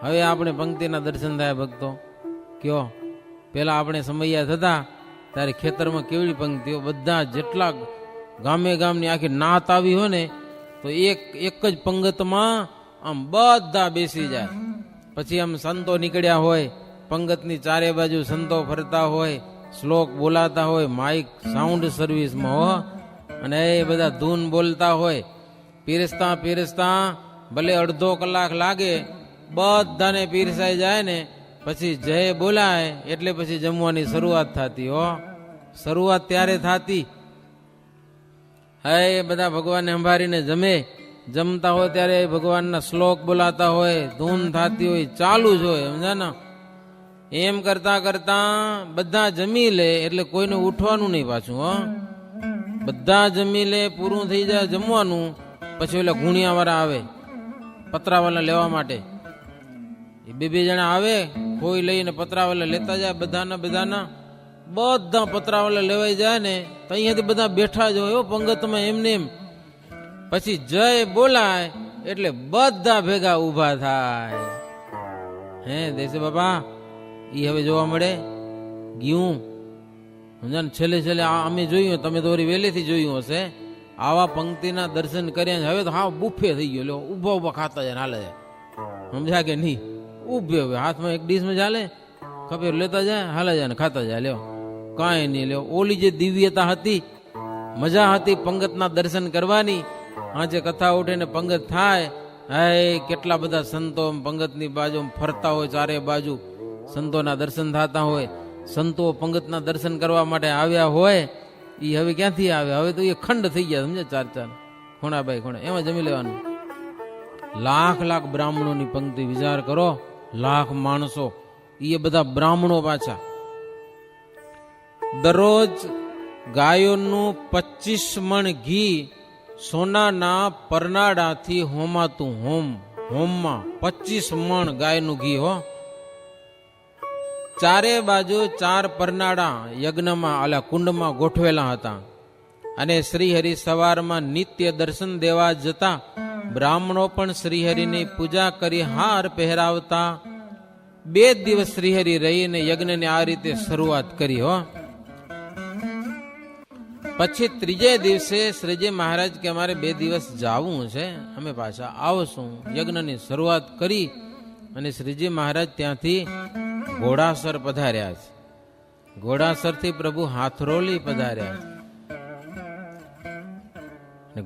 હવે આપણે પંક્તિના દર્શન થાય ભક્તો કયો? પેલા આપણે સમયા થતા ત્યારે ખેતરમાં કેવડી પંક્તિઓ, બધા જેટલા ગામે ગામની આખી નાત આવી હોય ને તો એક જ પંગતમાં આમ બધા બેસી જાય. પછી આમ સંતો નીકળ્યા હોય, પંગતની ચારે બાજુ સંતો ફરતા હોય, શ્લોક બોલાતા હોય, માઇક સાઉન્ડ સર્વિસમાં હો, અને એ બધા ધૂન બોલતા હોય. પીરસતા પીરસતા ભલે અડધો કલાક લાગે, બધાને પીરસાઈ જાય ને પછી જય બોલાય એટલે પછી જમવાની શરૂઆત થતી. હો, શરૂઆત ત્યારે થતી. હે બધા ભગવાનને સંભાળીને જમે, જમતા હોય ત્યારે ભગવાનના શ્લોક બોલાતા હોય, ધૂન થતી હોય, ચાલુ જ હોય. સમજા ને? એમ કરતા કરતા બધા જમી લે એટલે કોઈને ઉઠવાનું નહીં પાછું. હો, બધા જમી લે, પૂરું થઈ જાય જમવાનું, પછી ઓલા ગુણિયા વાળા આવે પતરાવાલા લેવા માટે. એ બે જણા આવે, કોઈ લઈને પતરાવાલા લેતા જાય. બધાના બધા પતરાવાલા લેવાઈ જાય ને તો અહીંયાથી બધા બેઠા જ હોય પંગતમાં એમને એમ. પછી જય બોલાય એટલે બધા ભેગા ઉભા થાય. હે દેશે બાપા, ઈ હવે જોવા મળે ગયું. સમજાને? છેલ્લે અમે જોયું, તમે તો વળી વહેલેથી જોયું હશે. આવા પંક્તિના દર્શન કર્યા હવે તો હા બુફે થઈ ગયો. લ્યો ઉભા ખાતા જાય, હાલે જાય. સમજ્યા કે નહીં? ઉભે હવે હાથમાં એક ડીશમાં ચાલે, ખબર લેતા જાય, હાલે જાય ને ખાતા જાય. લ્યો કાંઈ નહીં. લ્યો ઓલી જે દિવ્યતા હતી, મજા હતી પંગતના દર્શન કરવાની. હા, જે કથા ઉઠે ને પંગત થાય, હા કેટલા બધા સંતો પંગતની બાજુ ફરતા હોય, ચારે બાજુ સંતોના દર્શન થતા હોય. સંતો પંગતના દર્શન કરવા માટે આવ્યા હોય, એ હવે ક્યાંથી આવે? હવે તો એ ખંડ થઈ ગયા. સમજે? ચાર ખૂણા બાય ખૂણા એમાં જમી લેવાનું. લાખ બ્રાહ્મણોની પંક્તિ વિચાર કરો. લાખ માણસો, એ બધા બ્રાહ્મણો પાછા. દરરોજ ગાયોનું 25 મણ ઘી સોનાના પરનાડાથી હોમાતું. હોમમાં 25 મણ ગાયનું ઘી. હો, ચારે બાજુ 4 પરનાડા યજ્ઞમાં આલા કુંડમાં ગોઠવેલા હતા. અને શ્રીહરિ સવારમાં નિત્ય દર્શન દેવા જતા. બ્રાહ્મણો પણ શ્રીહરિની પૂજા કરી હાર પહેરાવતા. 2 દિવસ શ્રીહરિ રહીને યજ્ઞની આ રીતે શરૂઆત કરી. હો, પછી ત્રીજે દિવસે શ્રીજી મહારાજ કે અમારે 2 દિવસ જાવું છે, અમે પાછા આવશું. યજ્ઞની શરૂઆત કરી અને શ્રીજી મહારાજ ત્યાંથી ઘોડાસર પધાર્યા છે. ઘોડાસરથી પ્રભુ હાથરોલી પધાર્યા છે.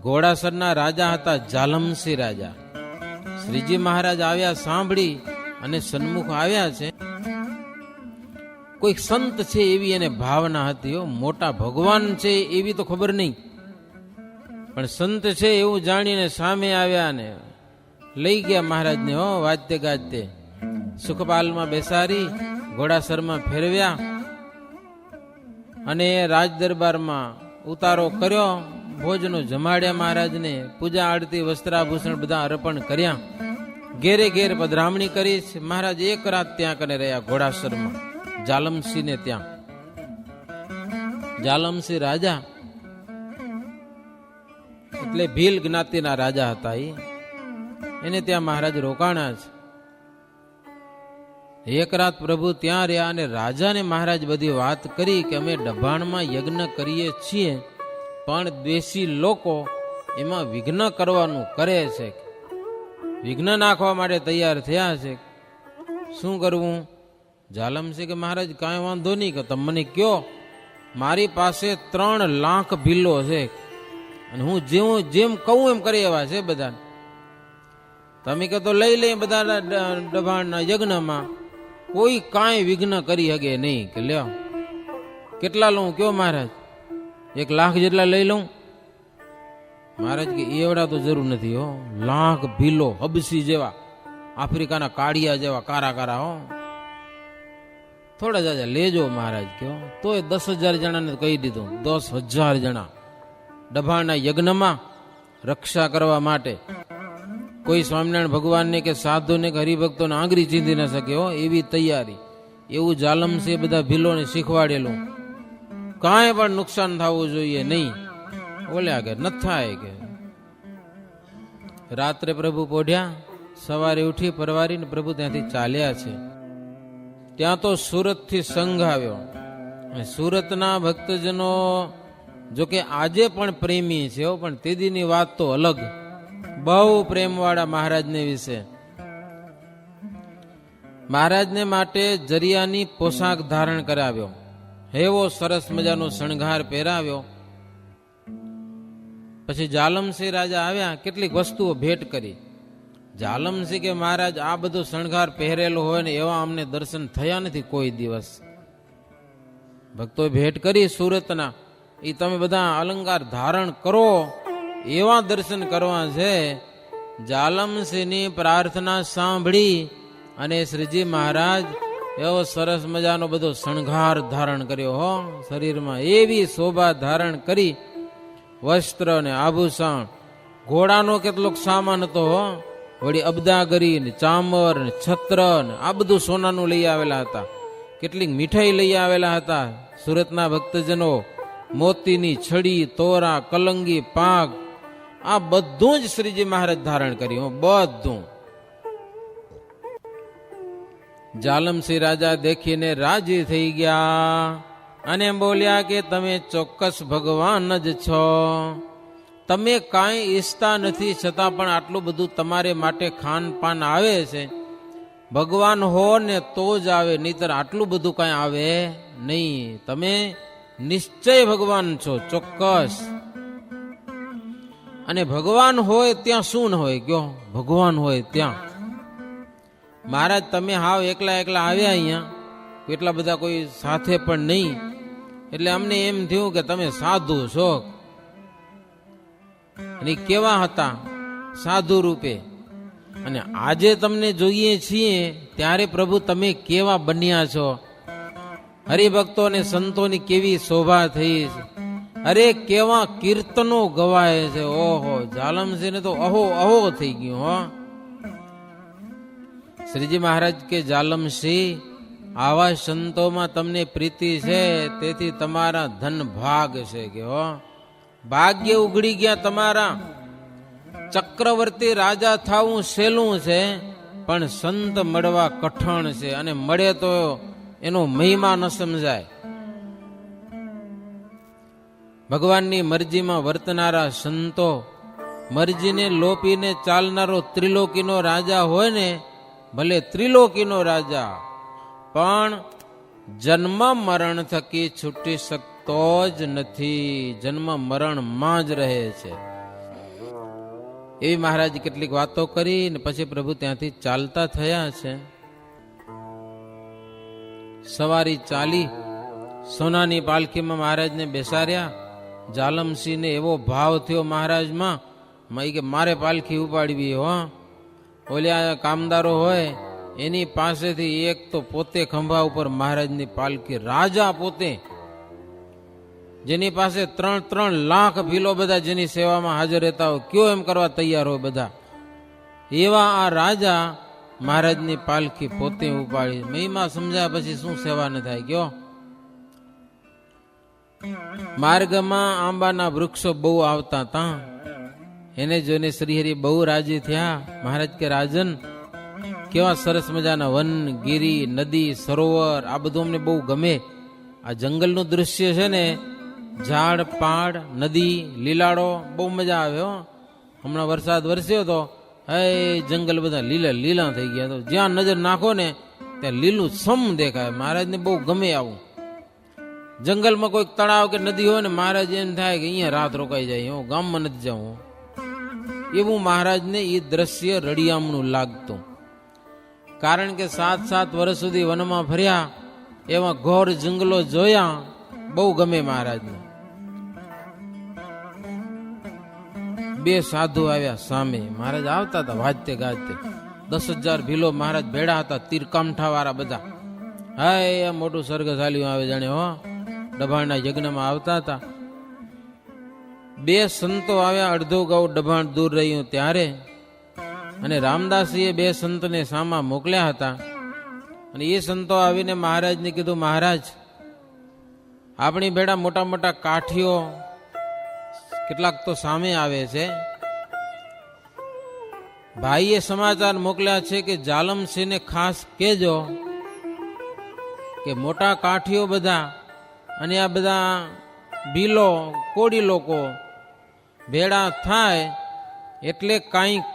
ઘોડાસરના રાજા હતા જાલમસિંહ રાજા. શ્રીજી મહારાજ આવ્યા સાંભળી અને સન્મુખ આવ્યા છે. કોઈ સંત છે એવી એને ભાવના હતી. મોટા ભગવાન છે એવી તો ખબર નહીં, પણ સંત છે એવું જાણીને સામે આવ્યા ને લઈ ગયા મહારાજને. હો, વાજતે ગાજતે સુખપાલમાં બેસાડી ઘોડાસરમાં ફેરવ્યા અને રાજ દરબારમાં ઉતારો કર્યો. ભોજનો જમાડ્યા મહારાજને. પૂજા આરતી વસ્ત્રાભૂષણ બધા અર્પણ કર્યા. ઘેરે ઘેર પધરામણી કરી. મહારાજ એક રાત ત્યાં કને રહ્યા ઘોડાસરમાં, જાલમસિંહને ત્યાં. જાલમસિંહ રાજા એટલે ભીલ જ્ઞાતિના રાજા હતા. એને ત્યાં મહારાજ રોકાણા છે. એક રાત પ્રભુ ત્યાં રહ્યા અને રાજાને મહારાજ બધી વાત કરી કે અમે ડભાણમાં યજ્ઞ કરીએ છીએ, પણ દ્વેષી લોકો એમાં વિઘ્ન કરવાનું કરે છે, વિઘ્ન નાખવા માટે તૈયાર થયા છે. શું કરવું? જાલમસિંહ કે મહારાજ કાંઈ વાંધો નહીં, કે તમે મને કયો. મારી પાસે 3 લાખ ભીલો છે અને હું જેમ કહું એમ કરી એવા છે બધા. તમે કે તો લઈ લઈ બધા ડભાણના યજ્ઞમાં, કોઈ કાંઈ વિઘ્ન કરી શકે નહીં. કે લ્યો કેટલા લઉં કયો મહારાજ? 1 લાખ જેટલા લઈ લઉં? મહારાજ કે એવડા તો જરૂર નથી. હો, લાખ ભીલો હબસી જેવા, આફ્રિકાના કાળિયા જેવા કારા કારા. હો, થોડા જાજા લેજો મહારાજ કયો. તોય 10,000 જણાને કહી દીધું. 10,000 જણા ડભાણના યજ્ઞમાં રક્ષા કરવા માટે. કોઈ સ્વામિનારાયણ ભગવાનને કે સાધુને કે હરિભક્તોને આંગળી ચીંધી ન શકે. હો, એવી તૈયારી. એવું જાલમસિંહ બધા ભીલોને શીખવાડેલું. કાંઈ પણ નુકસાન થવું જોઈએ નહીં. ઓલ્યા કે ન થાય કે. રાત્રે પ્રભુ પોઢ્યા, સવારે ઉઠી પરવારીને પ્રભુ ત્યાંથી ચાલ્યા છે. ત્યાં તો સુરતથી સંઘ આવ્યો. અને સુરતના ભક્તજનો જો કે આજે પણ પ્રેમી છે, પણ તે દીની વાત તો અલગ. બહુ પ્રેમવાળા મહારાજને વિશે. મહારાજને માટે જરિયાની પોશાક ધારણ કરાવ્યો, એવો સરસ મજાનો શણગાર પહેરાવ્યો. પછી જાલમસિંહ રાજા આવ્યા, કેટલીક વસ્તુઓ ભેટ કરી. જાલમસિંહ કે મહારાજ આ બધો શણગાર પહેરેલો હોય ને એવા અમને દર્શન થયા નથી કોઈ દિવસ. ભક્તોએ ભેટ કરી સુરતના, એ તમે બધા અલંકાર ધારણ કરો એવા દર્શન કરવા છે. જાલમસિંહની પ્રાર્થના સાંભળી અને શ્રીજી મહારાજ એવો સરસ મજાનો બધો શણગાર ધારણ કર્યો હો. શરીરમાં એવી શોભા ધારણ કરી, વસ્ત્ર ને આભૂષણ, ઘોડાનો કેટલોક સામાન હતો હો. વળી અબદાગરી ને ચામર ને છત્ર ને આ બધું સોનાનું લઈ આવેલા હતા. કેટલીક મીઠાઈ લઈ આવેલા હતા સુરતના ભક્તજનો. મોતીની છડી, તોરા, કલંગી, પાક, આ બધું જ શ્રીજી મહારાજ ધારણ કર્યું, બધું. જાલમસિંહ રાજા દેખીને રાજી થઈ ગયા અને બોલ્યા કે તમે ચોક્કસ ભગવાન જ છો. તમે કાંઈ ઈચ્છતા નથી, છતાં પણ આટલું બધું તમારે માટે ખાનપાન આવે છે. ભગવાન હો ને તો જ આવે, નહીતર આટલું બધું કાંઈ આવે નહીં. તમે નિશ્ચય ભગવાન છો, ચોક્કસ. અને ભગવાન હોય ત્યાં શું ન હોય કયો? ભગવાન હોય ત્યાં. મહારાજ તમે હાવ એકલા એકલા આવ્યા અહીંયા, એટલા બધા કોઈ સાથે પણ નહીં, એટલે અમને એમ થયું કે તમે સાધુ છો. અને કેવા હતા? સાધુ રૂપે. અને આજે તમને જોઈએ છીએ ત્યારે પ્રભુ તમે કેવા બન્યા છો. હરિભક્તો અને સંતોની કેવી શોભા થઈ છે. અરે કેવા કીર્તનો ગવાય છે. ઓહો, જાલમસિંહને તો અહો અહો થઈ ગયું હો. શ્રીજી મહારાજ કે જાલમસિંહ, આવા સંતોમાં તમને પ્રીતિ છે, તેથી તમારા ધન ભાગ છે કે હો. ભાગ્ય ઉઘડી ગયા તમારા. ચક્રવર્તી રાજા થાવું સહેલું છે, પણ સંત મળવા કઠણ છે. અને મળે તો એનો મહિમા ન સમજાય. ભગવાનની મરજીમાં વર્તનારા સંતો, મરજીને લોપીને ચાલનારો ત્રિલોકીનો રાજા હોય ને, ભલે ત્રિલોકીનો રાજા, પણ જન્મ મરણ થકી છૂટી શકતો જ નથી. જન્મ મરણમાં જ રહે છે. એવી મહારાજ કેટલીક વાતો કરી ને પછી પ્રભુ ત્યાંથી ચાલતા થયા છે. સવારી ચાલી સોનાની પાલખીમાં મહારાજને બેસાડ્યા. જાલમસિંહને એવો ભાવ થયો મહારાજમાં કે મારે પાલખી ઉપાડવી હો. ઓલ્યા કામદારો હોય એની પાસેથી એક તો પોતે ખંભા ઉપર મહારાજની પાલખી, રાજા પોતે, જેની પાસે 3 લાખ ભીલો બધા જેની સેવામાં હાજર રહેતા હોય, કયો એમ કરવા તૈયાર હોય બધા, એવા આ રાજા મહારાજની પાલખી પોતે ઉપાડી. મહિમા સમજાય પછી શું સેવા ન થાય કયો. માર્ગમાં આંબાના વૃક્ષો બહુ આવતા હતા. એને જોઈને શ્રીહરિ બહુ રાજી થયા. મહારાજ કે રાજન, કેવા સરસ મજાના વન, ગીરી, નદી, સરોવર, આ બધું અમને બહુ ગમે. આ જંગલનું દૃશ્ય છે ને, ઝાડ, પાડ, નદી, લીલાડો, બહુ મજા આવે હો. હમણાં વરસાદ વરસ્યો તો હે જંગલ બધા લીલા લીલા થઈ ગયા. તો જ્યાં નજર નાખો ને ત્યાં લીલું સમ દેખાય. મહારાજને બહુ ગમે આવું. જંગલમાં કોઈક તળાવ કે નદી હોય ને, મહારાજ એમ થાય કે અહીંયા રાત રોકાઈ જાય, હું ગામમાં નથી જાઉં. એવું મહારાજને એ દ્રશ્ય રડિયામણું લાગતું. કારણ કે 7 વર્ષ સુધી વનમાં ફર્યા, એવા ઘોર જંગલો જોયા, બહુ ગમે મહારાજને. 2 સાધુ આવ્યા સામે. મહારાજ આવતા હતા વાજતે ગાજતે. 10,000 ભીલો મહારાજ ભેડા હતા, તીરકામઠા વાળા બધા. હા, મોટું સ્વર્ગશાલીઓ આવે જાણે હો. ડભાણના યજ્ઞમાં આવતા હતા. 2 સંતો આવ્યા, અડધો ગાઉ ડભાણ દૂર રહ્યું ત્યારે. અને રામદાસીએ 2 સંતને સામા મોકલ્યા હતા. અને એ સંતો આવીને મહારાજને કીધું, મહારાજ આપણી ભેડા મોટા મોટા કાઠીઓ કેટલાક તો સામે આવે છે, ભાઈએ સમાચાર મોકલ્યા છે કે જાલમસિંહને ખાસ કહેજો કે મોટા કાઠીઓ બધા અને આ બધા ભીલો કોડી લોકો ભેળા થાય એટલે કાંઈક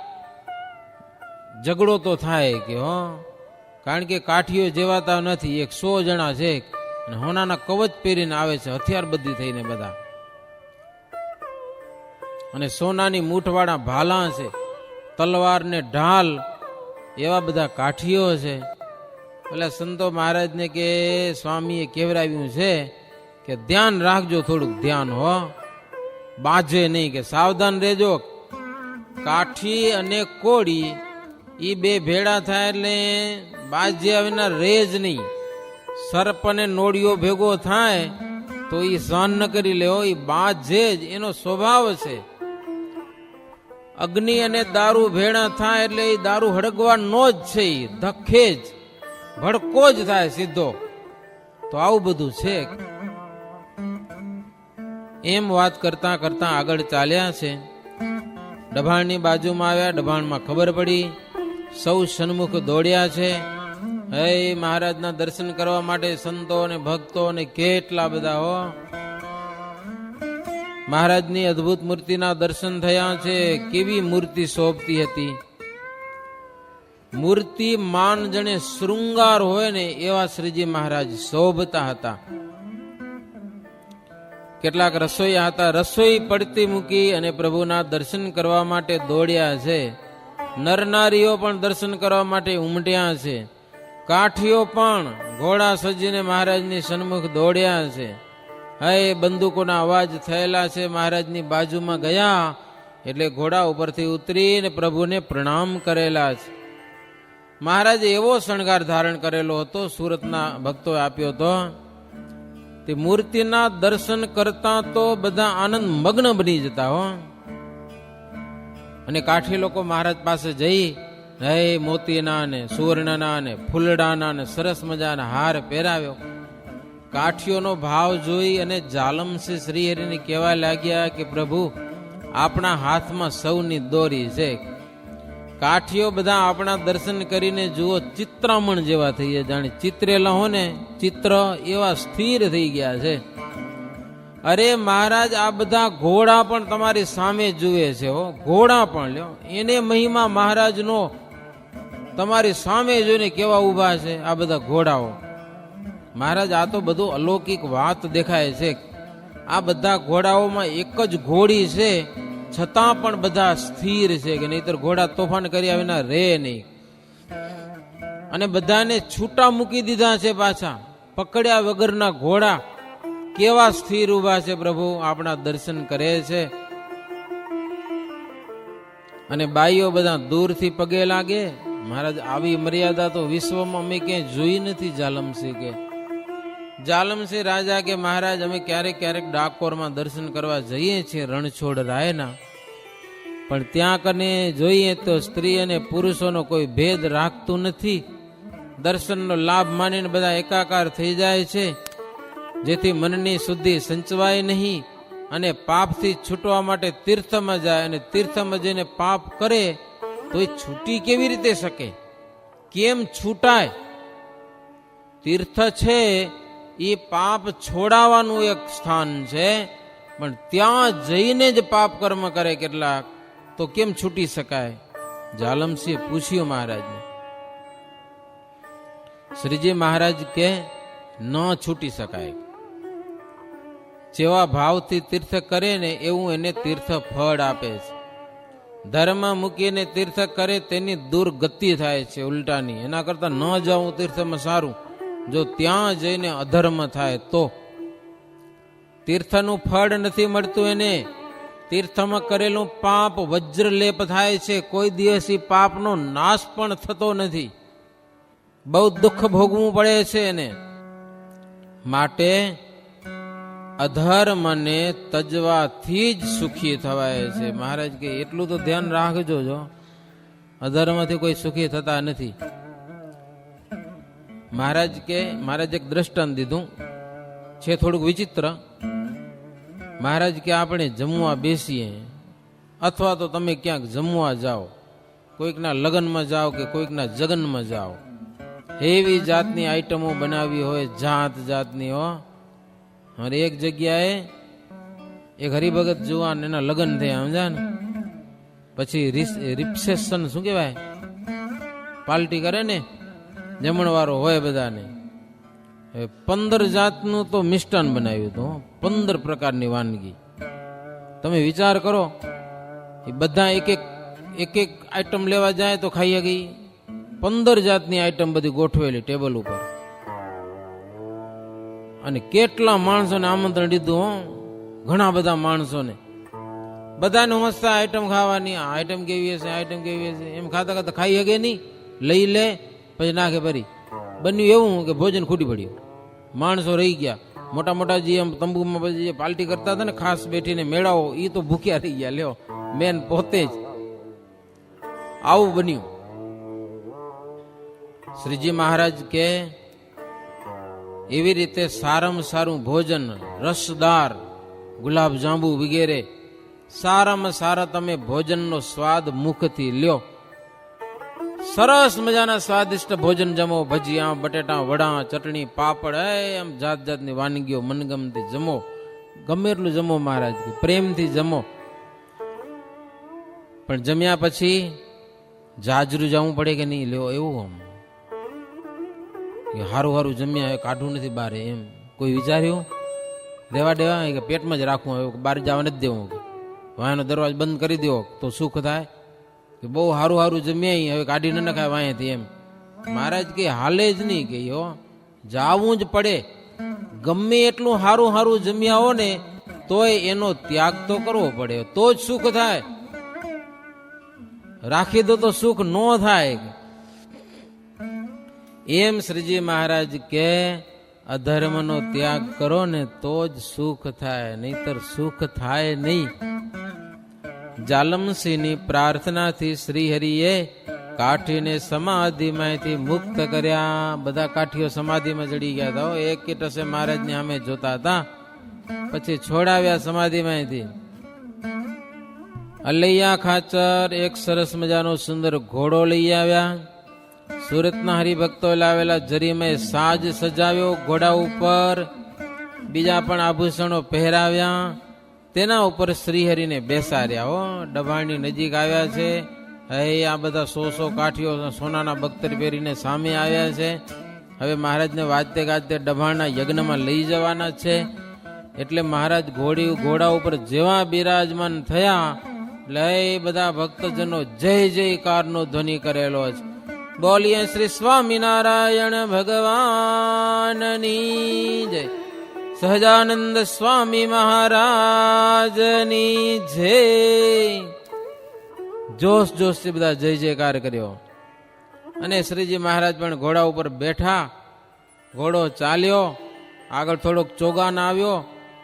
ઝઘડો તો થાય કે હો, કારણ કે કાઠીઓ જેવાતા નથી. 100 જણા છે અને હોનાના કવચ પહેરીને આવે છે, હથિયાર બધી થઈને બધા, અને સોનાની મૂઠવાળા ભાલા છે, તલવાર ને ઢાલ, એવા બધા કાઠીઓ છે. એટલે સંતો મહારાજને કે સ્વામીએ કહેવરાવ્યું છે કે ધ્યાન રાખજો, થોડુંક ધ્યાન હો, બાજે નહીં, કે સાવધાન રહેજો. કાઠી અને કોળી એ બે ભેળા થાય એટલે બાજ્યા વિના રહે જ નહીં. સર્પ અને નોળિયો ભેગો થાય તો એ સહન ન કરી લેવો, એ બાજે જ, એનો સ્વભાવ છે. અગ્નિ અને દારૂ ભેળા થાય એટલે એ દારૂ હળગવાનો જ છે, એ ધખે જ, ભડકો જ થાય સીધો. તો આવું બધું છે. એમ વાત કરતા કરતા આગળ ચાલ્યા છે. ડભાણની બાજુમાં આવ્યા. ડભાણમાં ખબર પડી, સૌ સન્મુખ દોડ્યા છે. હે મહારાજના દર્શન કરવા માટે સંતો અને ભક્તો અને કેટલા બધા હો. મહારાજની અદ્ભુત મૂર્તિના દર્શન થયા છે. કેવી મૂર્તિ શોભતી હતી. મૂર્તિ માન જણે શૃંગાર હોય ને એવા શ્રીજી મહારાજ શોભતા હતા. કેટલાક રસોઈયા હતા, રસોઈ પડતી મૂકી અને પ્રભુના દર્શન કરવા માટે દોડ્યા છે. નરનારીઓ પણ દર્શન કરવા માટે ઉમટ્યા છે. કાઠીઓ પણ ઘોડા સજીને મહારાજની સન્મુખ દોડ્યા છે. હે બંદૂકોના અવાજ થયેલા છે. મહારાજની બાજુમાં ગયા એટલે ઘોડા ઉપરથી ઉતરીને પ્રભુને પ્રણામ કરેલા છે. મહારાજે એવો શણગાર ધારણ કરેલો હતો, સુરતના ભક્તોએ આપ્યો હતો. તે મૂર્તિના દર્શન કરતા તો બધા આનંદ મગ્ન બની જતા હો. અને કાઠી લોકો મહારાજ પાસે જઈ હે મોતીના ને સુવર્ણના ને ફૂલડાના ને સરસ મજાના હાર પહેરાવ્યો. કાઠીઓનો ભાવ જોઈ અને જાલમસિંહ શ્રીહરિને કહેવા લાગ્યા કે પ્રભુ, આપણા હાથમાં સૌની દોરી છે. કાઠીઓ બધા આપણા દર્શન કરીને જુઓ, ચિત્રામણ જેવા થઈ ગયા, જાણે ચિત્રેલા હો ને ચિત્ર એવા સ્થિર થઈ ગયા છે. અરે મહારાજ, આ બધા ઘોડા પણ તમારી સામે જુએ છે હો, ઘોડા પણ લ્યો, એને મહિમા મહારાજનો તમારી સામે જોઈને કેવા ઊભા છે આ બધા ઘોડાઓ. મહારાજ, આ તો બધું અલૌકિક વાત દેખાય છે. આ બધા ઘોડાઓમાં એક જ ઘોડી છે, છતાં પણ બધા સ્થિર છે, કે નહીતર ઘોડા તોફાન કર્યા વિના રહે નહીં. અને બધાને છૂટા મૂકી દીધા છે, પાછા પકડ્યા વગરના ઘોડા કેવા સ્થિર ઉભા છે. પ્રભુ આપણા દર્શન કરે છે. અને બાઈઓ બધા દૂરથી પગે લાગે. મહારાજ, આવી મર્યાદા તો વિશ્વમાં અમે ક્યાંય જોઈ નથી. જાલમસિંહ રાજા કે મહારાજ, અમે ક્યારેક ક્યારેક ડાકોરમાં દર્શન કરવા જઈએ છીએ રણછોડ રાયના, પણ ત્યાં કને જોઈએ તો સ્ત્રી અને પુરુષોનો કોઈ ભેદ રાખતું નથી. દર્શનનો લાભ માનીને બધા એકાકાર થઈ જાય છે, જેથી મનની શુદ્ધિ સંચવાય નહીં અને પાપથી છૂટવા માટે તીર્થમાં જાય. અને તીર્થમાં જઈને પાપ કરે તો એ છૂટી કેવી રીતે શકે? કેમ છૂટાય? તીર્થ છે એ પાપ છોડાવવાનું એક સ્થાન છે, પણ ત્યાં જઈને જ પાપ કર્મ કરે કેટલાક, તો કેમ છૂટી શકાય? જાલમસિંહ પૂછ્યું મહારાજને. શ્રીજી મહારાજ કે ન છૂટી શકાય. જેવા ભાવથી તીર્થ કરે ને એવું એને તીર્થ ફળ આપે છે. ધર્મ મૂકીને તીર્થ કરે તેની દુર્ગતિ થાય છે ઉલટાની. એના કરતા ન જવું તીર્થમાં સારું. જો ત્યાં જઈને અધર્મ થાય તો તીર્થનું ફળ નથી મળતું એને. તીર્થમાં કરેલું પાપ વજ્રલેપ થાય છે, કોઈ દિવસ પાપનો નાશ પણ થતો નથી. બહુ દુઃખ ભોગવું પડે છે એને. માટે અધર્મને તજવાથી જ સુખી થવાય છે. મહારાજ કે એટલું તો ધ્યાન રાખજો, જો અધર્મથી કોઈ સુખી થતા નથી. મહારાજ એક દ્રષ્ટાંત દીધું છે, થોડુંક વિચિત્ર. મહારાજ કે આપણે જમવા બેસીએ અથવા તો તમે ક્યાંક જમવા જાઓ કોઈકના લગ્નમાં જાઓ કે કોઈકના જગનમાં જાઓ, એવી જાતની આઈટમો બનાવી હોય, જાત જાતની હો. અને એક જગ્યાએ એક હરિભગત જુવાન એના લગ્ન થયા, સમજા ને, પછી રિસેપ્શન શું કહેવાય, પાર્ટી કરે ને, જમણવારો હોય બધાને. 15 જાતનું તો મિષ્ટાન બનાવ્યું હતું, 15 પ્રકારની વાનગી. તમે વિચાર કરો, એ બધા એક એક આઈટમ લેવા જાય તો ખાઈ ગઈ. 15 જાતની આઈટમ બધી ગોઠવેલી ટેબલ ઉપર. અને કેટલા માણસોને આમંત્રણ દીધું હો, ઘણા બધા માણસોને. બધાને મસ્ત આઈટમ ખાવાની, આ આઈટમ કેવી હશે, આઈટમ કેવી હશે, એમ ખાતા ખાતા ખાઈ શકે નહીં, લઈ લે પછી નાખે ભરી. બન્યું એવું કે ભોજન ખૂટી પડ્યું, માણસો રહી ગયા. મોટા મોટા જે એમ તંબુમાં પછી પાર્ટી કરતા હતા ને, ખાસ બેઠીને મેળાઓ, એ તો ભૂખ્યા રહી ગયા. લ્યો, મેન પોતે જ. આવું બન્યું. શ્રીજી મહારાજ કે એવી રીતે સારામાં સારું ભોજન, રસદાર ગુલાબ જાંબુ વગેરે સારામાં સારા તમે ભોજનનો સ્વાદ મુખથી લ્યો. સરસ મજાના સ્વાદિષ્ટ ભોજન જમો, ભજીયા, બટેટા, વડા, ચટણી, પાપડ, એમ જાત જાતની વાનગીઓ મનગમતી જમો. ગમે એટલું જમો, મહારાજ પ્રેમથી જમો. પણ જમ્યા પછી જાજરું જવું પડે કે નહીં, લ્યો એવું આમ હારું હારું જમ્યા કાઢવું નથી બારે, એમ કોઈ વિચાર્યું? દેવા દેવા કે પેટમાં જ રાખવું, હવે બહાર જવા નથી દેવું, વાયાનો દરવાજો બંધ કરી દેવો તો સુખ થાય. કે બહુ સારું સારું જમ્યા, હવે કાઢી ન નખાય વાયાથી, એમ મહારાજ કે હાલે જ નહીં, કે જાવું જ પડે. ગમે એટલું સારું સારું જમ્યા હો ને તોય એનો ત્યાગ તો કરવો પડે, તો જ સુખ થાય. રાખી દો તો સુખ ન થાય. એમ શ્રીજી મહારાજ કે અધર્મનો ત્યાગ કરો ને તો જ સુખ થાય, નહીતર સુખ થાય નહીં. જાલમસિંહની પ્રાર્થનાથી શ્રીહરિએ કાઠીને સમાધિમાંથી મુક્ત કર્યા. બધા કાઠીઓ સમાધિમાં ચડી ગયા હતા, એક ટસે મહારાજને સામે જોતા હતા, પછી છોડાવ્યા સમાધિમાંથી. અલૈયા ખાચર એક સરસ મજાનો સુંદર ઘોડો લઈ આવ્યા. સુરતના હરિભક્તો લાવેલા જરીમય સાજ સજાવ્યો ઘોડા ઉપર, બીજા પણ આભૂષણો પહેરાવ્યા. તેના ઉપર શ્રીહરિને બેસાડ્યા. હો, ડભાણની નજીક આવ્યા છે. હવે આ બધા 100 કાઠીઓ સોનાના બખ્તર પહેરીને સામે આવ્યા છે. હવે મહારાજને વાજતે ગાજતે ડભાણના યજ્ઞમાં લઈ જવાના છે. એટલે મહારાજ ઘોડા ઉપર જેવા બિરાજમાન થયા એટલે બધા ભક્તજનો જય જયકારનો ધ્વનિ કરેલો છે. બોલીએ શ્રી સ્વામિનારાયણ ભગવાનની જય, સહજાનંદ સ્વામી મહારાજની જય. જોશ જોશથી બધા જય જયકાર કર્યો. અને શ્રીજી મહારાજ પણ ઘોડા ઉપર બેઠા. ઘોડો ચાલ્યો, આગળ થોડોક ચોગાન આવ્યો.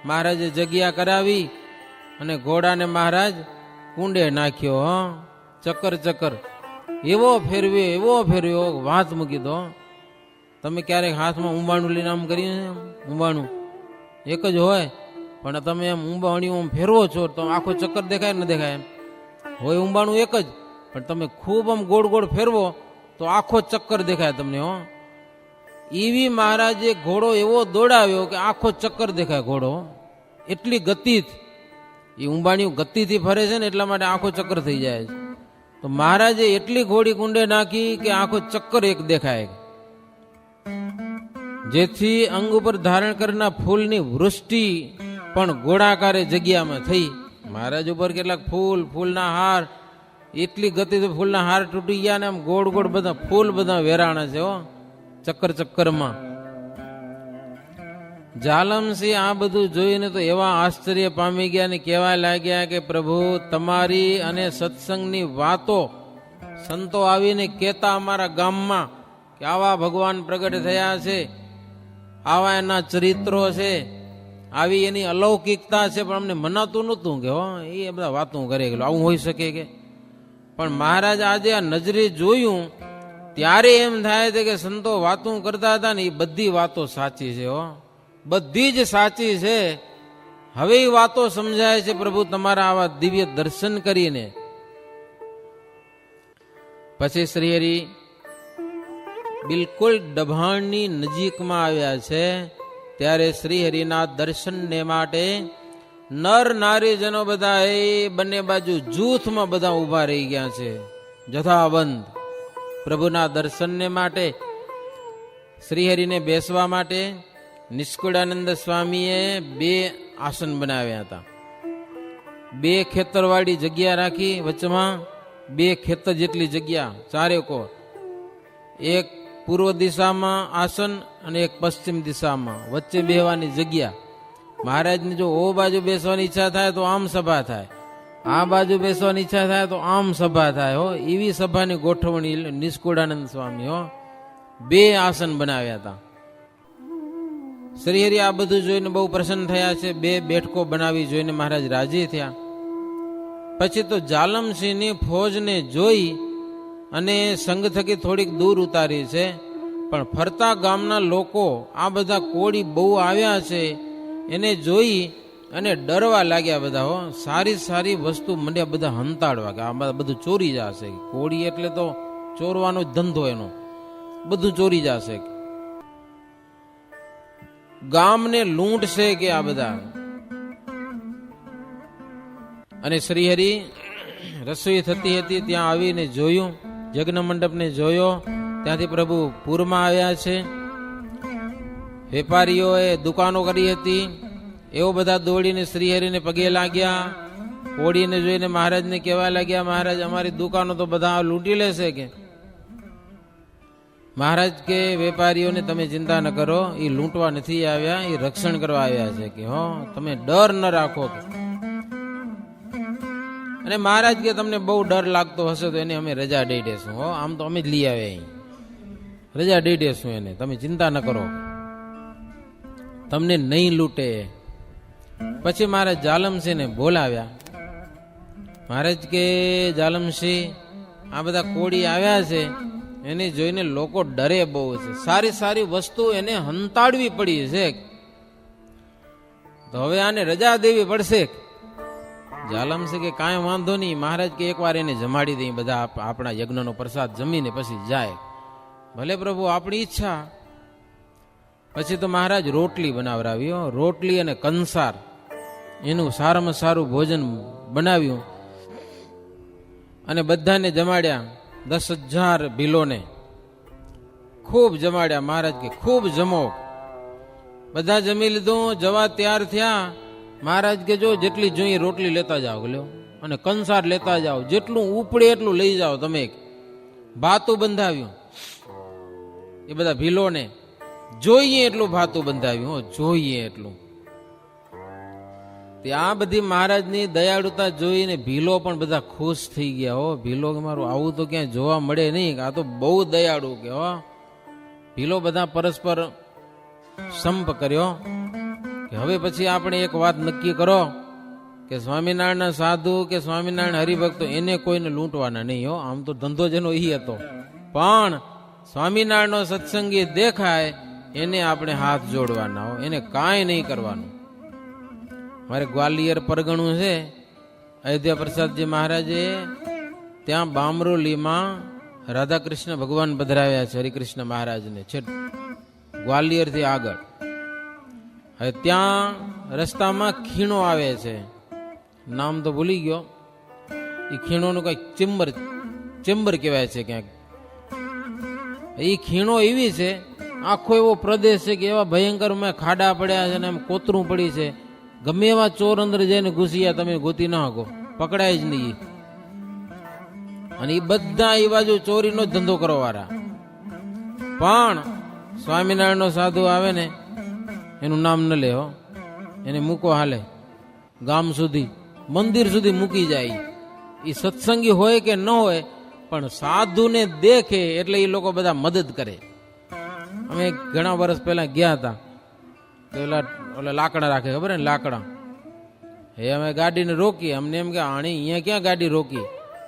મહારાજે જગ્યા કરાવી અને ઘોડાને મહારાજ કુંડે નાખ્યો. ચક્કર ચક્કર એવો ફેરવ્યો વાત મૂકી દો. તમે ક્યારેક હાથમાં ઊંબાણું લઈને આમ કરી, ઊંબાણું એક જ હોય પણ તમે એમ ઊંબાણ્યું ફેરવો છો તો આખો ચક્કર દેખાય ન દેખાય? એમ હોય ઊંબાણું એક જ, પણ તમે ખૂબ આમ ગોળ ગોળ ફેરવો તો આખો ચક્કર દેખાય તમને. એવી મહારાજે ઘોડો એવો દોડાવ્યો કે આખો ચક્કર દેખાય ઘોડો. એટલી ગતિથી, એ ઊંબાણિયું ગતિથી ફરે છે ને એટલા માટે આખો ચક્કર થઈ જાય છે. તો મહારાજે એટલી ઘોડી કુંડે નાખી કે આખો ચક્કર એક દેખાય. જેથી અંગ ઉપર ધારણ કરનાર ફૂલની વૃષ્ટિ પણ ગોળાકારે જગ્યામાં થઈ. મહારાજ ઉપર કેટલાક ફૂલના હાર, એટલી ગતિથી ફૂલના હાર તૂટી ગયા ને આમ ગોળ ગોળ બધા ફૂલ બધા વેરાણા છે. ચક્કર ચક્કરમાં જાલમસિંહ આ બધું જોઈને તો એવા આશ્ચર્ય પામી ગયા ને કહેવા લાગ્યા કે પ્રભુ, તમારી અને સત્સંગની વાતો સંતો આવીને કહેતા અમારા ગામમાં કે આવા ભગવાન પ્રગટ થયા છે, આવા એના ચરિત્રો છે, આવી એની અલૌકિકતા છે, પણ અમને મનાતું નહોતું કે એ બધા વાતો કરે ગયેલો આવું હોઈ શકે કે. પણ મહારાજ આજે આ નજરે જોયું ત્યારે એમ થાય છે કે સંતો વાતો કરતા હતા ને એ બધી વાતો સાચી છે. બધી જ સાચી છે. હવે એ વાતો સમજાય છે પ્રભુ તમારા આવા દિવ્ય દર્શન કરીને. પછી શ્રીહરિ બિલકુલ ડભાણની નજીકમાં આવ્યા છે ત્યારે શ્રીહરિના દર્શનને માટે નર નારીજનો બધા એ બંને બાજુ જૂથમાં બધા ઊભા રહી ગયા છે જથાબંધ. પ્રભુના દર્શનને માટે શ્રીહરિને બેસવા માટે નિષ્કુળાનંદ સ્વામીએ 2 આસન બનાવ્યા હતા. 2 ખેતરવાળી જગ્યા રાખી, વચમાં 2 ખેતર જેટલી જગ્યા ચારેકો, એક પૂર્વ દિશામાં આસન અને એક પશ્ચિમ દિશામાં, વચ્ચે બેહવાની જગ્યા. મહારાજની જો ઓ બાજુ બેસવાની ઈચ્છા થાય તો આમ સભા થાય, આ બાજુ બેસવાની ઈચ્છા થાય તો આમ સભા થાય. હો, એવી સભાની ગોઠવણી નિષ્કુળાનંદ સ્વામી 2 આસન બનાવ્યા હતા. શ્રીહરિ આ બધું જોઈને બહુ પ્રસન્ન થયા છે. 2 બેઠકો બનાવી જોઈને મહારાજ રાજી થયા. પછી તો જાલમસિંહની ફોજને જોઈ અને સંઘ થકી થોડીક દૂર ઉતારી છે, પણ ફરતા ગામના લોકો આ બધા કોળી બહુ આવ્યા છે એને જોઈ અને ડરવા લાગ્યા બધા. હો, સારી સારી વસ્તુ મંડ્યા બધા હંતાડવા કે આ બધું ચોરી જશે. કોળી એટલે તો ચોરવાનો જ ધંધો એનો, બધું ચોરી જશે, ગામને લૂંટશે કે આ બધા. અને શ્રીહરિ રસોઈ થતી હતી ત્યાં આવીને જોયું, યજ્ઞ મંડપને જોયો. ત્યાંથી પ્રભુ પૂરમાં આવ્યા છે. વેપારીઓએ દુકાનો કરી હતી, એવો બધા દોડીને શ્રીહરિને પગે લાગ્યા. કોળીને જોઈને મહારાજને કહેવા લાગ્યા, મહારાજ અમારી દુકાનો તો બધા લૂંટી લેશે કે. મહારાજ કે વેપારીઓને તમે ચિંતા ન કરો, એ લૂંટવા નથી આવ્યા, એ રક્ષણ કરવા આવ્યા છે કે હો, તમે ડર ન રાખો. અને મહારાજ કે તમને બહુ ડર લાગતો હશે તો એને અમે રજા દઈ દેશું. હો, આમ તો અમે જ લઈ આવ્યા, અહીં રજા દઈ દેશું એને, તમે ચિંતા ન કરો, તમને નહીં લૂંટે. પછી મહારાજ જાલમસિંહને બોલાવ્યા. મહારાજ કે જાલમસિંહ, આ બધા કોળી આવ્યા છે એને જોઈને લોકો ડરે બહુ છે, સારી સારી વસ્તુ એને હંતાડવી પડી છે, તો હવે આને રજા દેવી પડશે. જાલમસિંહ કે કાંઈ વાંધો નહીં મહારાજ કે એકવાર એને જમાડી દઈ, બધા આપણા યજ્ઞનો પ્રસાદ જમીને પછી જાય. ભલે પ્રભુ, આપણી ઈચ્છા. પછી તો મહારાજ રોટલી બનાવરાવ્યો, રોટલી અને કંસાર, એનું સારામાં સારું ભોજન બનાવ્યું અને બધાને જમાડ્યા. 10,000 ભીલોને ખૂબ જમાડ્યા. મહારાજ કે ખૂબ જમો. બધા જમી લીધું, જવા તૈયાર થયા. મહારાજ કે જો જેટલી જોઈએ રોટલી લેતા જાઓ લ્યો, અને કંસાર લેતા જાઓ, જેટલું ઉપડે એટલું લઈ જાઓ તમે. ભાતું બંધાવ્યું, એ બધા ભીલોને જોઈએ એટલું ભાતું બંધાવ્યું, જોઈએ એટલું. ત્યાં બધી મહારાજની દયાળુતા જોઈને ભીલો પણ બધા ખુશ થઈ ગયા. હો, ભીલો કે મારું આવું તો ક્યાંય જોવા મળે નહીં, આ તો બહુ દયાળુ કે. હો, ભીલો બધા પરસ્પર સંપ કર્યો કે હવે પછી આપણે એક વાત નક્કી કરો કે સ્વામિનારાયણના સાધુ કે સ્વામિનારાયણ હરિભક્તો એને કોઈને લૂંટવાના નહીં. હો, આમ તો ધંધો જેનો એ હતો, પણ સ્વામિનારાયણનો સત્સંગી દેખાય એને આપણે હાથ જોડવાના. હો, એને કાંઈ નહીં કરવાનું. મારે ગ્વાલિયર પરગણું છે, અયોધ્યા પ્રસાદજી મહારાજે ત્યાં બામરોલીમાં રાધાકૃષ્ણ ભગવાન પધરાવ્યા છે, હરિકૃષ્ણ મહારાજને છે ગ્વાલિયરથી આગળ. હવે ત્યાં રસ્તામાં ખીણો આવે છે, નામ તો ભૂલી ગયો, એ ખીણોનું કઈક ચેમ્બર કહેવાય છે ક્યાંક. એ ખીણો એવી છે, આખો એવો પ્રદેશ છે કે એવા ભયંકર ખાડા પડ્યા છે ને એમ કોતરું પડી છે. ગમે એવા ચોર અંદર જઈને ઘૂસ્યા તમે ગોતી ના શકો, પકડાય જ નહીં. અને એ બધા એ બાજુ ચોરીનો જ ધંધો કરવા વાળા. પણ સ્વામિનારાયણનો સાધુ આવે ને એનું નામ ન લે. હો, એને મૂકો હાલે ગામ સુધી, મંદિર સુધી મૂકી જાય. એ સત્સંગી હોય કે ન હોય, પણ સાધુને દેખે એટલે એ લોકો બધા મદદ કરે. અમે ઘણા વર્ષ પહેલા ગયા હતા, તો ઓલા લાકડા રાખે, ખબર ને લાકડા. એ અમે ગાડીને રોકી, અમને એમ કે આણી અહીંયા ક્યાં ગાડી રોકી,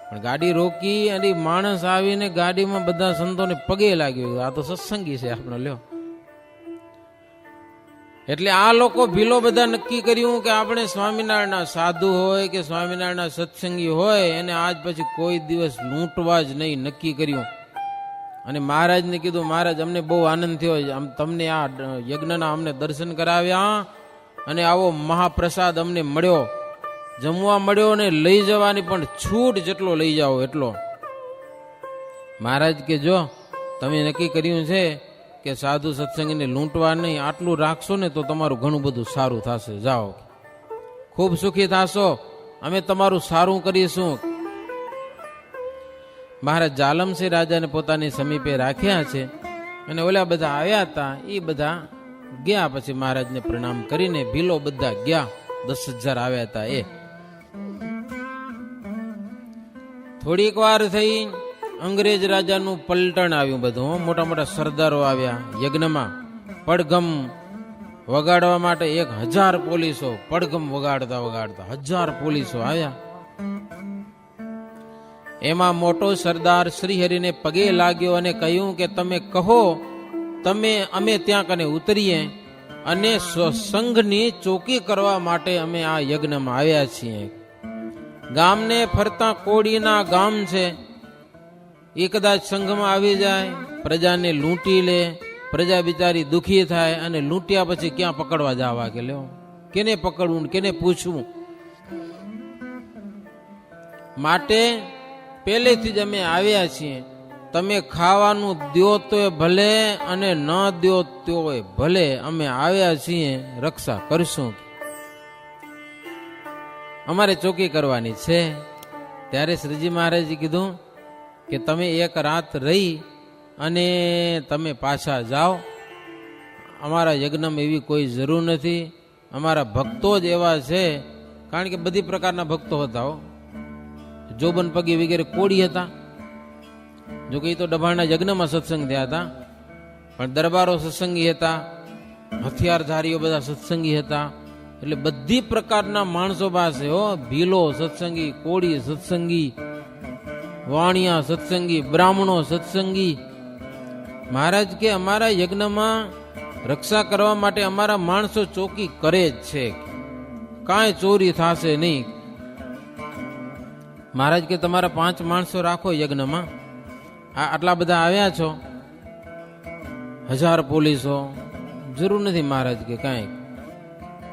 પણ ગાડી રોકી અને માણસ આવીને ગાડીમાં બધા સંતોને પગે લાગ્યો. આ તો સત્સંગી છે આપણો. લ્યો, એટલે આ લોકો ભીલો બધા નક્કી કર્યું કે આપણે સ્વામિનારાયણના સાધુ હોય કે સ્વામિનારાયણના સત્સંગી હોય એને આજ પછી કોઈ દિવસ લૂંટવા જ નહીં નક્કી કર્યું. અને મહારાજને કીધું, મહારાજ અમને બહુ આનંદ થયો, તમને આ યજ્ઞના અમને દર્શન કરાવ્યા અને આવો મહાપ્રસાદ અમને મળ્યો, જમવા મળ્યો ને લઈ જવાની પણ છૂટ, જેટલો લઈ જાઓ એટલો. મહારાજ કે જો તમે નક્કી કર્યું છે કે સાધુ સત્સંગીને લૂંટવા નહીં, આટલું રાખશો ને તો તમારું ઘણું બધું સારું થશે, જાઓ ખૂબ સુખી થશો, અમે તમારું સારું કરીશું. મહારાજ જાલમસિંહ રાજાને પોતાની સમીપે રાખ્યા છે અને ઓલા બધા આવ્યા હતા એ બધા ગયા. પછી મહારાજને પ્રણામ કરીને ભીલો બધા ગયા. 10,000 આવ્યા હતા એ. થોડીક વાર થઈ, અંગ્રેજ રાજાનું પલટણ આવ્યું બધું. મોટા મોટા સરદારો આવ્યા યજ્ઞમાં પડઘમ વગાડવા માટે. 1,000 પોલીસો પડઘમ વગાડતા વગાડતા 1,000 પોલીસો આવ્યા. એમાં મોટો સરદાર શ્રીહરિને પગે લાગ્યો અને કહ્યું કે તમે કહો, અમે ત્યાં કને ઉતરીએ અને સંઘની ચોકી કરવા માટે અમે આ યજ્ઞમાં આવ્યા છીએ. ગામને ફરતા કોડીના ગામ છે, એ કદાચ સંઘમાં આવી જાય, પ્રજાને લૂંટી લે, પ્રજા બિચારી દુખી થાય અને લૂંટ્યા પછી ક્યાં પકડવા જવા કે લ્યો, કેને પકડવું, કેને પૂછવું. માટે પહેલેથી જ અમે આવ્યા છીએ, તમે ખાવાનું દ્યો તોય ભલે અને ન દ્યો તોય ભલે, અમે આવ્યા છીએ રક્ષા કરશું, અમારે ચોકી કરવાની છે. ત્યારે શ્રીજી મહારાજે કીધું કે તમે એક રાત રહી અને તમે પાછા જાઓ, અમારા યજ્ઞમાં એવી કોઈ જરૂર નથી, અમારા ભક્તો જ એવા છે. કારણ કે બધી પ્રકારના ભક્તો હતા, જોબન પગી વગેરે કોડી હતા. જો કે એ તો ડભાણના યજ્ઞમાં સત્સંગ થયા હતા, પણ દરબારો સત્સંગી હતા, હથિયારધારીઓ બધા સત્સંગી હતા. એટલે બધી પ્રકારના માણસો પાસે ભીલો સત્સંગી, કોડી સત્સંગી, વાણિયા સત્સંગી, બ્રાહ્મણો સત્સંગી. મહારાજ કે અમારા યજ્ઞમાં રક્ષા કરવા માટે અમારા માણસો ચોકી કરે જ છે, કાંઈ ચોરી થશે નહીં. મહારાજ કે તમારા 5 માણસો રાખો યજ્ઞમાં, આટલા બધા આવ્યા છો, 1,000 પોલીસો જરૂર નથી મહારાજ કે કાંઈ.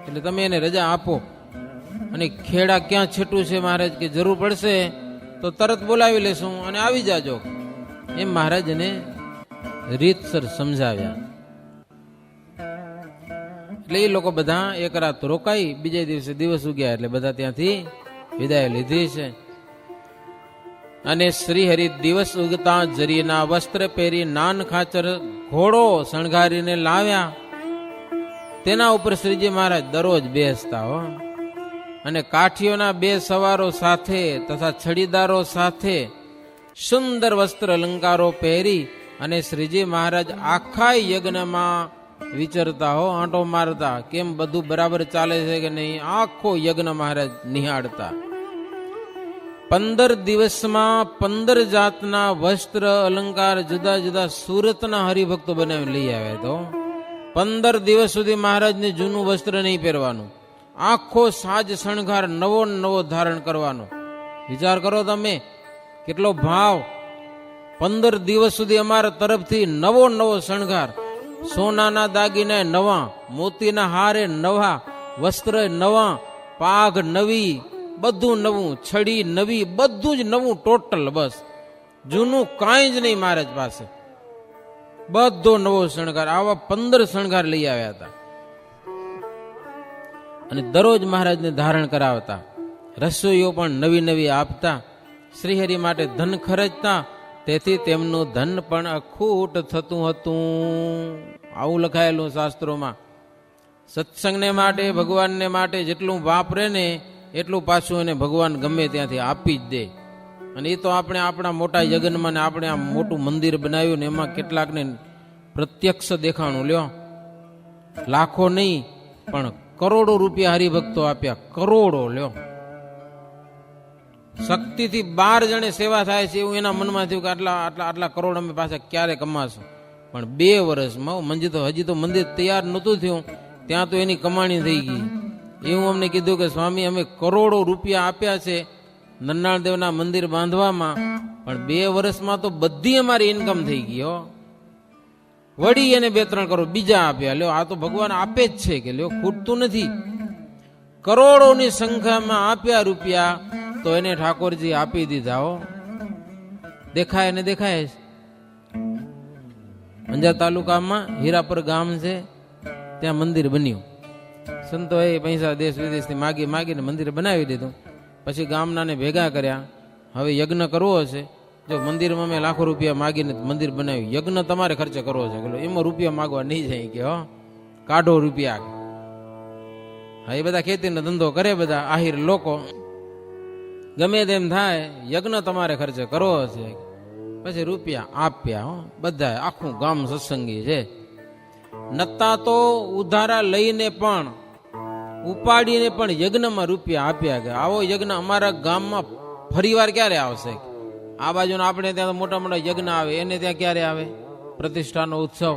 એટલે તમે એને રજા આપો. અને ખેડા ક્યાં છેટું છે મહારાજ કે જરૂર પડશે તો તરત બોલાવી લેશું અને આવી જાજો, એમ મહારાજને રીતસર સમજાવ્યા. એટલે એ લોકો બધા એક રાત રોકાઈ, બીજા દિવસે દિવસ ઉગ્યા એટલે બધા ત્યાંથી વિદાય લીધી છે. અને શ્રીહરિ દિવસ ઉગતા જરીના વસ્ત્ર પહેરી નાન ખાચર ઘોડો શણગારીને લાવ્યા. તેના ઉપર શ્રીજી મહારાજ દરરોજ બેસતા અને કાઠીઓના 2 સવારો સાથે તથા છડીદારો સાથે સુંદર વસ્ત્ર અલંકારો પહેરી અને શ્રીજી મહારાજ આખા યજ્ઞમાં વિચરતા આંટો મારતા, કેમ બધું બરાબર ચાલે છે કે નહીં, આખો યજ્ઞ મહારાજ નિહાળતા. 15 દિવસમાં 15 જાતના વસ્ત્ર અલંકાર જુદા જુદા સુરતના હરિભક્તો બનાવી લઈ આવ્યા. તો 15 દિવસ સુધી મહારાજને જૂનું વસ્ત્ર નહીં પહેરવાનું, આખો સાજ શણગાર નવો નવો ધારણ કરવાનો. વિચાર કરો તમે કેટલો ભાવ. 15 દિવસ સુધી અમારા તરફથી નવો નવો શણગાર, સોનાના દાગીના નવા, મોતીના હારે નવા, વસ્ત્ર નવા, પાઘ નવી, બધું નવું, છડી નવી, બધું જ નવું ટોટલ. બસ જૂનું કાંઈ જ નહીં મહારાજ પાસે, બધો નવો શણગાર. આવા 15 શણગાર લઈ આવ્યા હતા અને દરરોજ મહારાજને ધારણ કરાવતા. રસોઈઓ પણ નવી નવી આપતા. શ્રીહરિ માટે ધન ખર્ચતા, તેથી તેમનું ધન પણ અખૂટ થતું હતું. આવું લખાયેલું શાસ્ત્રોમાં. સત્સંગને માટે, ભગવાનને માટે જેટલું વાપરે ને એટલું પાછું એને ભગવાન ગમે ત્યાંથી આપી જ દે. અને એ તો આપણે આપણા મોટા યજ્ઞમાં ને આપણે આ મોટું મંદિર બનાવ્યું ને એમાં કેટલાકને પ્રત્યક્ષ દેખાણું લ્યો. લાખો નહીં પણ કરોડો રૂપિયા હરિભક્તો આપ્યા, કરોડો લ્યો. શક્તિથી 12 જણે સેવા થાય છે એવું એના મનમાં થયું કે આટલા કરોડ અમે પાછા ક્યારે કમાશું. પણ 2 વર્ષમાં હજી તો મંદિર તૈયાર નહોતું થયું ત્યાં તો એની કમાણી થઈ ગઈ. એવું અમને કીધું કે સ્વામી અમે કરોડો રૂપિયા આપ્યા છે નરનાળ દેવના મંદિર બાંધવામાં, પણ 2 વર્ષમાં તો બધી અમારી ઇન્કમ થઈ ગઈ હો. વળી એને 2-3 કરોડ બીજા આપ્યા. લ્યો આ તો ભગવાન આપે જ છે કે લ્યો ખૂટતું નથી. કરોડોની સંખ્યામાં આપ્યા રૂપિયા તો એને ઠાકોરજી આપી દીધા હો. દેખાય ને દેખાય. અંજાર તાલુકામાં હીરાપર ગામ છે, ત્યાં મંદિર બન્યું. સંતોએ પૈસા દેશ વિદેશથી માગીને મંદિર બનાવી દીધું. પછી ગામનાને ભેગા કર્યા. હવે યજ્ઞ કરવો હશે, જો મંદિરમાં મેં લાખો રૂપિયા માગીને મંદિર બનાવ્યું, યજ્ઞ તમારે ખર્ચે કરવો છે, એમાં રૂપિયા માગવા નહીં જાય કે હો કાઢો રૂપિયા. હા એ બધા ખેતીનો ધંધો કરે, બધા આહિર લોકો, ગમે તેમ થાય, યજ્ઞ તમારે ખર્ચે કરવો હશે. પછી રૂપિયા આપ્યા હો બધા, આખું ગામ સત્સંગી છે. નતા તો ઉધારા લઈને પણ ઉપાડીને પણ યજ્ઞમાં રૂપિયા આપ્યા ગયા. આવો યજ્ઞ અમારા ગામમાં ફરીવાર ક્યારે આવશે? આ બાજુના આપણે ત્યાં મોટા મોટા યજ્ઞ આવે, એને ત્યાં ક્યારે આવે પ્રતિષ્ઠાનો ઉત્સવ?